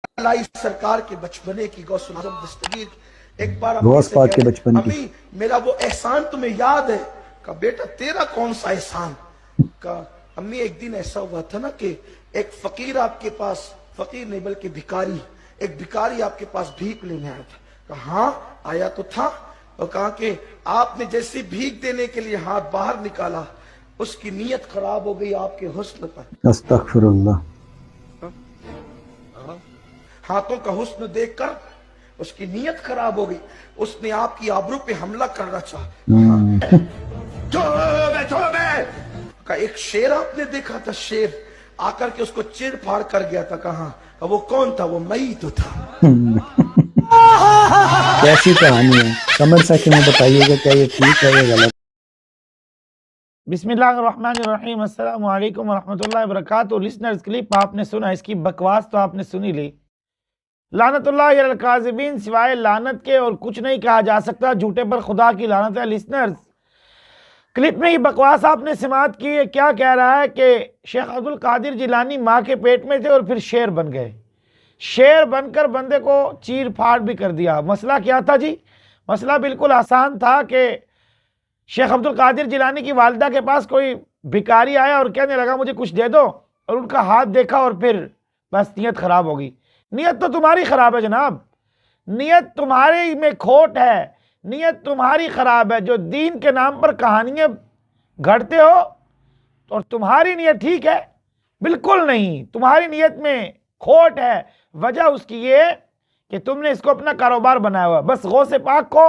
لائی سرکار کے بچپنے کی غوث اعظم دستگیر کی۔ ایک بار غوث پاک کے بچپن کی، امی میرا وہ احسان تمہیں یاد ہے؟ کہا بیٹا تیرا کون سا احسان؟ کہا امی ایک دن ایسا ہوا تھا نا کہ ایک فقیر آپ کے پاس، فقیر نہیں بلکہ بھکاری، ایک بھکاری آپ کے پاس بھیک لینے آیا تھا۔ کہا ہاں آیا تو تھا، اور کہا کہ آپ نے جیسی بھیک دینے کے لیے ہاتھ باہر نکالا اس کی نیت خراب ہو گئی آپ کے حسن پر۔ استغفر اللہ۔ ہاتھوں کا حسن دیکھ کر اس کی نیت خراب ہو گئی، اس نے آپ کی آبرو پہ حملہ کرنا چاہا۔ کہا ایک شیر آپ نے دیکھا تھا، شیر آ کر کے اس کو چیر پھاڑ کر گیا تھا۔ کہاں وہ کون تھا؟ وہ میں ہی تو تھا۔ کیسی کہانی ہے، کمنٹ سیکشن میں بتائیے گا کیا یہ ٹھیک ہے یا غلط۔ بسم اللہ الرحمن الرحیم، السلام علیکم ورحمۃ اللہ وبرکاتہ۔ لسنرز کلپ آپ نے سنا، اس کی بکواس تو آپ نے سنی لی۔ لعنت اللہ علی الکاذبین، سوائے لعنت کے اور کچھ نہیں کہا جا سکتا، جھوٹے پر خدا کی لعنت ہے۔ لسنرز کلپ میں یہ بکواس آپ نے سماعت کی ہے، کیا کہہ رہا ہے کہ شیخ عبد القادر جیلانی ماں کے پیٹ میں تھے اور پھر شیر بن گئے، شیر بن کر بندے کو چیر پھاڑ بھی کر دیا۔ مسئلہ کیا تھا جی؟ مسئلہ بالکل آسان تھا کہ شیخ عبد القادر جیلانی کی والدہ کے پاس کوئی بھکاری آیا اور کہنے لگا مجھے کچھ دے دو، اور ان کا ہاتھ دیکھا اور پھر بس نیت خراب ہو گئی۔ نیت تو تمہاری خراب ہے جناب، نیت تمہارے میں کھوٹ ہے، نیت تمہاری خراب ہے۔ جو دین کے نام پر کہانیاں گھڑتے ہو اور تمہاری نیت ٹھیک ہے؟ بالکل نہیں، تمہاری نیت میں کھوٹ ہے۔ وجہ اس کی یہ ہے کہ تم نے اس کو اپنا کاروبار بنایا ہوا، بس غوث پاک کو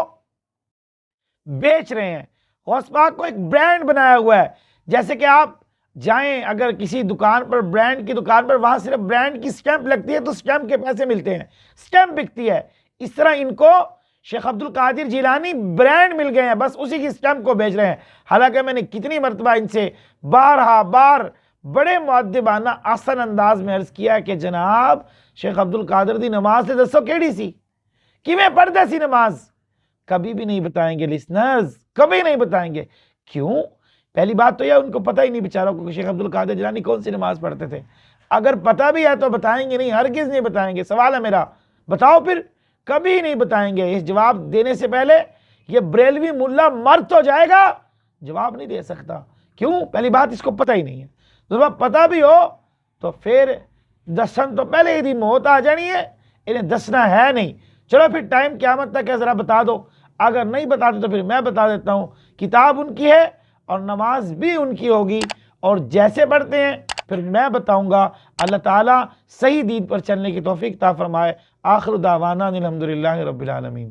بیچ رہے ہیں، غوث پاک کو ایک برانڈ بنایا ہوا ہے۔ جیسے کہ آپ جائیں اگر کسی دکان پر، برانڈ کی دکان پر، وہاں صرف برانڈ کی سٹیمپ لگتی ہے تو سٹیمپ کے پیسے ملتے ہیں، سٹیمپ بکتی ہے۔ اس طرح ان کو شیخ عبد القادر جیلانی برانڈ مل گئے ہیں، بس اسی کی سٹیمپ کو بیچ رہے ہیں۔ حالانکہ میں نے کتنی مرتبہ ان سے بار بڑے مؤدبانہ آسن انداز میں عرض کیا کہ جناب شیخ عبد القادر دی نماز سے دسو کیڑی سی، کیویں پڑھدے سی نماز؟ کبھی بھی نہیں بتائیں گے لسنرز، کبھی نہیں بتائیں گے۔ کیوں؟ پہلی بات تو یہ ان کو پتہ ہی نہیں بیچاروں کو کہ شیخ عبد القادر جیلانی کون سی نماز پڑھتے تھے۔ اگر پتہ بھی ہے تو بتائیں گے نہیں، ہرگز نہیں بتائیں گے۔ سوال ہے میرا، بتاؤ پھر؟ کبھی نہیں بتائیں گے۔ اس جواب دینے سے پہلے یہ بریلوی ملا مرد تو جائے گا، جواب نہیں دے سکتا۔ کیوں؟ پہلی بات اس کو پتہ ہی نہیں ہے۔ جب پتہ بھی ہو تو پھر دسن تو پہلے ہی دی موت آ جانی ہے، انہیں دسنا ہے نہیں۔ چلو پھر ٹائم قیامت تک ہے، ذرا بتا دو۔ اگر نہیں بتاتے تو پھر میں بتا دیتا ہوں، کتاب ان کی ہے اور نماز بھی ان کی ہوگی، اور جیسے پڑھتے ہیں پھر میں بتاؤں گا۔ اللہ تعالیٰ صحیح دین پر چلنے کی توفیق عطا فرمائے۔ آخر دعوانا الحمدللہ رب العالمین۔